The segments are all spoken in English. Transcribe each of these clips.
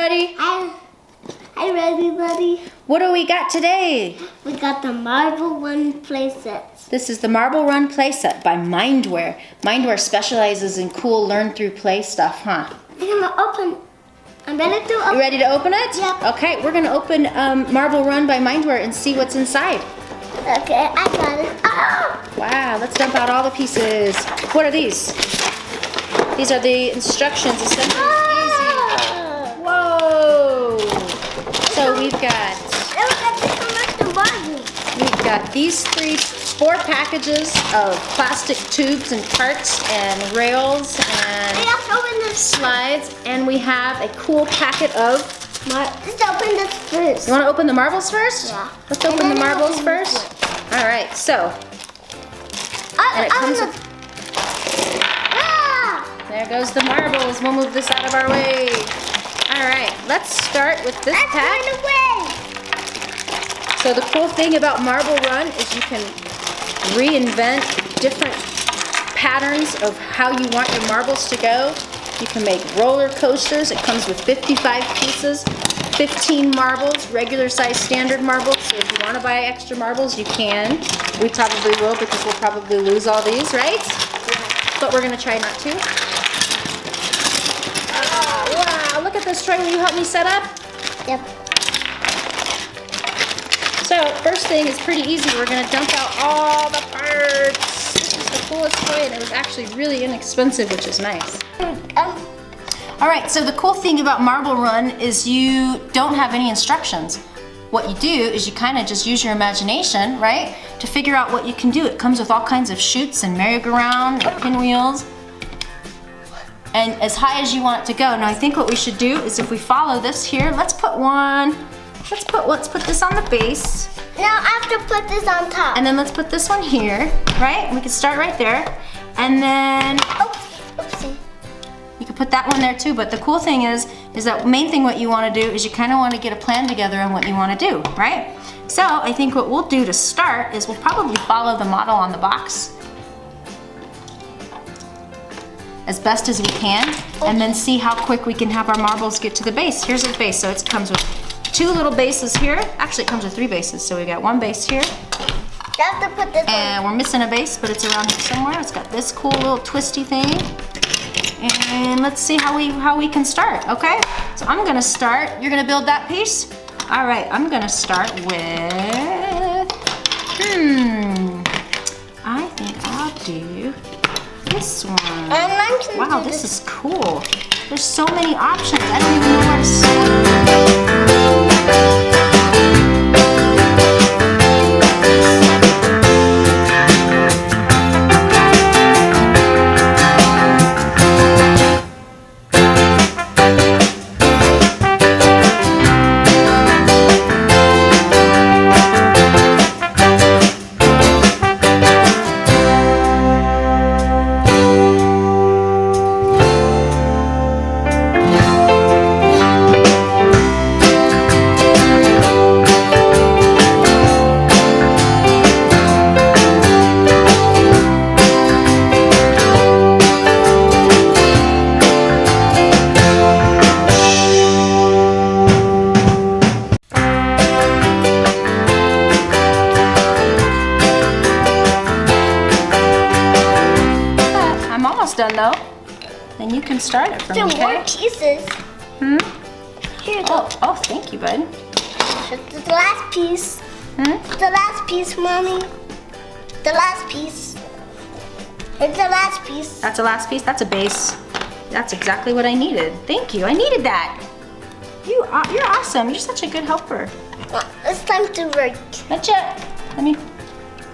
everybody. Hi everybody. What do we got today? We got the Marble Run playset. This is the Marble Run playset by MINDWARE. MINDWARE specializes in cool learn through play stuff, huh? I'm gonna open. I'm ready to open. You ready to open it? Yeah. Okay, we're gonna open Marble Run by MINDWARE and see what's inside. Okay, I got it. Oh! Wow, let's dump out all the pieces. What are these? These are the instructions. Assembly is easy. Whoa! So we've got these four packages of plastic tubes and parts and rails and slides, and we have a cool packet of. Let's open this first. You want to open the marbles first? Yeah. Let's open the marbles first. All right. So. And it comes with. There goes the marbles. We'll move this out of our way. All right. Let's start with this pack. So the cool thing about Marble Run is you can reinvent different patterns of how you want your marbles to go. You can make roller coasters. It comes with 55 pieces, 15 marbles, regular size standard marbles. So if you want to buy extra marbles, you can. We probably will because we'll probably lose all these, right? But we're going to try not to. Oh, wow, look at this tray. Will you help me set up? Yep. So, first thing is pretty easy. We're going to dump out all the parts. This is the coolest toy, and it was actually really inexpensive, which is nice. All right, so the cool thing about Marble Run is you don't have any instructions. What you do is you kind of just use your imagination, right, to figure out what you can do. It comes with all kinds of chutes and merry-go-round and pinwheels, and as high as you want it to go. Now, I think what we should do is if we follow this here, let's put this on the base. Now I have to put this on top. And then let's put this one here, right? And we can start right there. And then Oopsie. You can put that one there too, but the cool thing is that main thing what you want to do is you kind of want to get a plan together on what you want to do, right? So I think what we'll do to start is we'll probably follow the model on the box as best as we can, and then see how quick we can have our marbles get to the base. Here's the base, so it comes with 2 little bases here. Actually, it comes with 3 bases, so we got 1 base here. You have to put this and we're missing a base, but it's around here somewhere. It's got this cool little twisty thing. And let's see how we can start, okay? So I'm gonna start. You're gonna build that piece? All right, I'm gonna start with, I think I'll do this one. Wow, this is cool. There's so many options. I don't even know where to start. Done though, then you can start it from here. Two more pieces. Here you go. Oh, thank you, bud. The last piece. The last piece, Mommy. The last piece. It's the last piece. That's the last piece. That's a base. That's exactly what I needed. Thank you. I needed that. You're awesome. You're such a good helper. It's time to work. Let me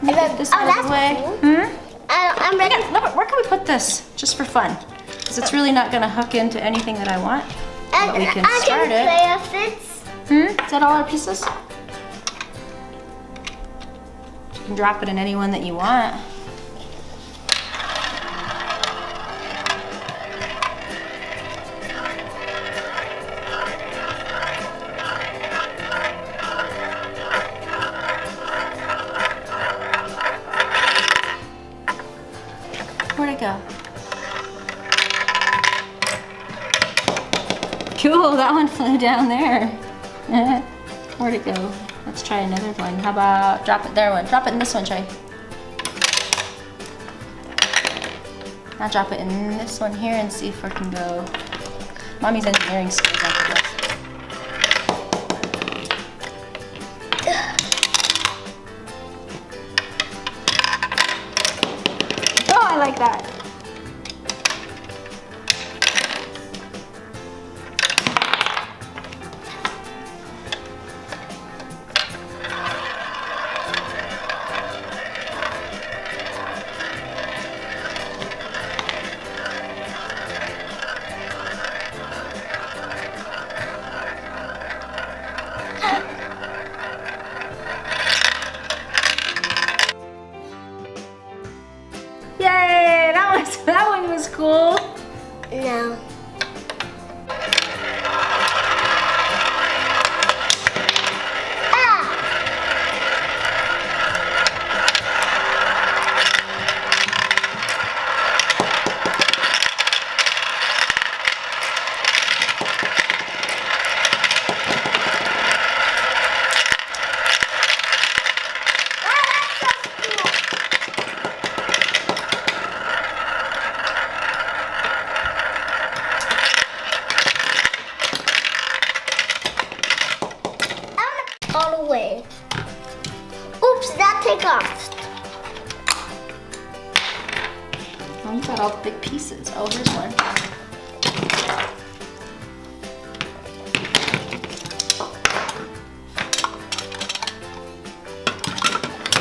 get this out of the way. Cool. I'm ready. Where can we put this? Just for fun. Because it's really not going to hook into anything that I want. But we can start it. Play if it's. Is that all our pieces? You can drop it in any one that you want. Where'd it go? Cool, that one flew down there. Where'd it go? Let's try another one. How about drop it there one? Drop it in this one, Trey. Now drop it in this one here and see if I can go. Mommy's engineering skills after this. Oh, I like that. Yay! That one was cool. No. All the way. Oops, that take off. Oh, you got all the big pieces. Oh, here's one.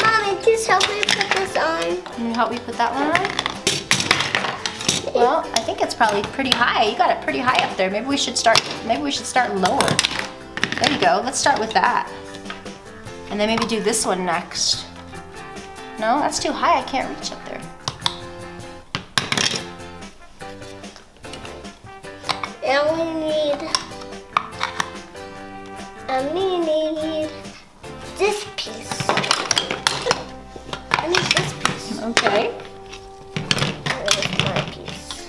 Mommy, please help me put this on. Can you help me put that one on? Well, I think it's probably pretty high. You got it pretty high up there. Maybe we should start lower. There you go. Let's start with that. And then maybe do this one next. No, that's too high. I can't reach up there. I only need this piece. I need this piece. Okay. Where's my piece?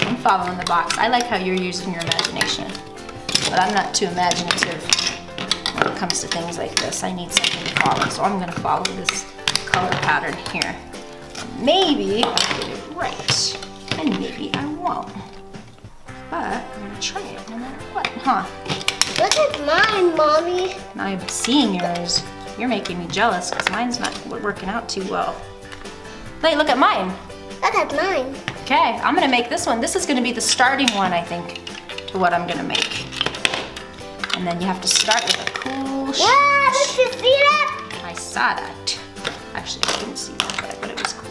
I'm following the box. I like how you're using your imagination. But I'm not too imaginative when it comes to things like this. I need something to follow. So I'm going to follow this color pattern here. Maybe I'll get it right. And maybe I won't. But I'm going to try it no matter what, huh? Look at mine, Mommy. Now I'm seeing yours. You're making me jealous because mine's not working out too well. Hey, look at mine. Look at mine. Okay, I'm gonna make this one. This is gonna be the starting one, I think, to what I'm gonna make. And then you have to start with a cool Wow, did you see that? I saw that. Actually, I didn't see that, but it was cool.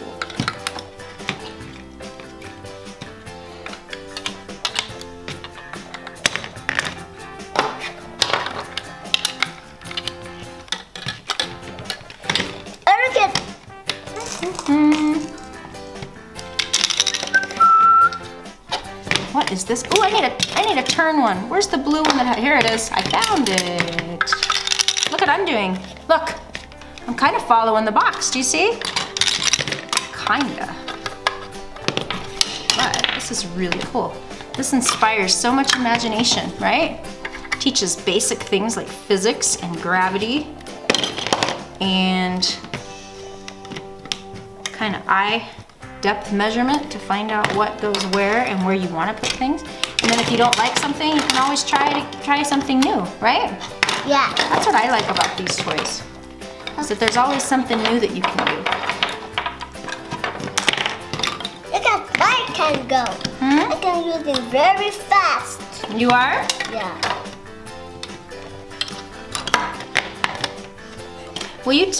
What is this? Oh, I need a turn one. Where's the blue one that here it is. I found it. Look what I'm doing. Look. I'm kind of following the box. Do you see? Kinda. But this is really cool. This inspires so much imagination, right? Teaches basic things like physics and gravity and kind of eye depth measurement to find out what goes where and where you want to put things. And then if you don't like something, you can always try something new, right? Yeah. That's what I like about these toys. Is that there's always something new that you can do. Look at I can go. I can use it very fast. You are? Yeah. Will you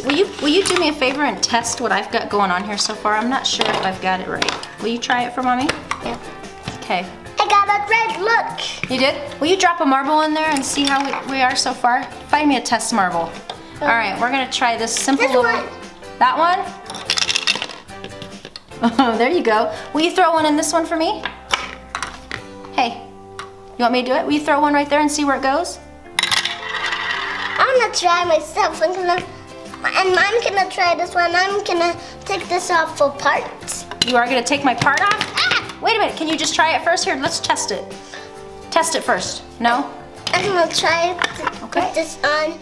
do me a favor and test what I've got going on here so far? I'm not sure if I've got it right. Will you try it for Mommy? Yeah. Okay. I got it right, look. You did? Will you drop a marble in there and see how we are so far? Find me a test marble. All right, we're gonna try this simple This little... one. That one? Oh, there you go. Will you throw one in this one for me? Hey, you want me to do it? Will you throw one right there and see where it goes? I'm gonna try myself. And I'm gonna try this one. I'm gonna take this off for parts. You are gonna take my part off? Ah! wait a minute. Can you just try it first? Here, let's test it. Test it first. No? I'm gonna try to Okay. put this on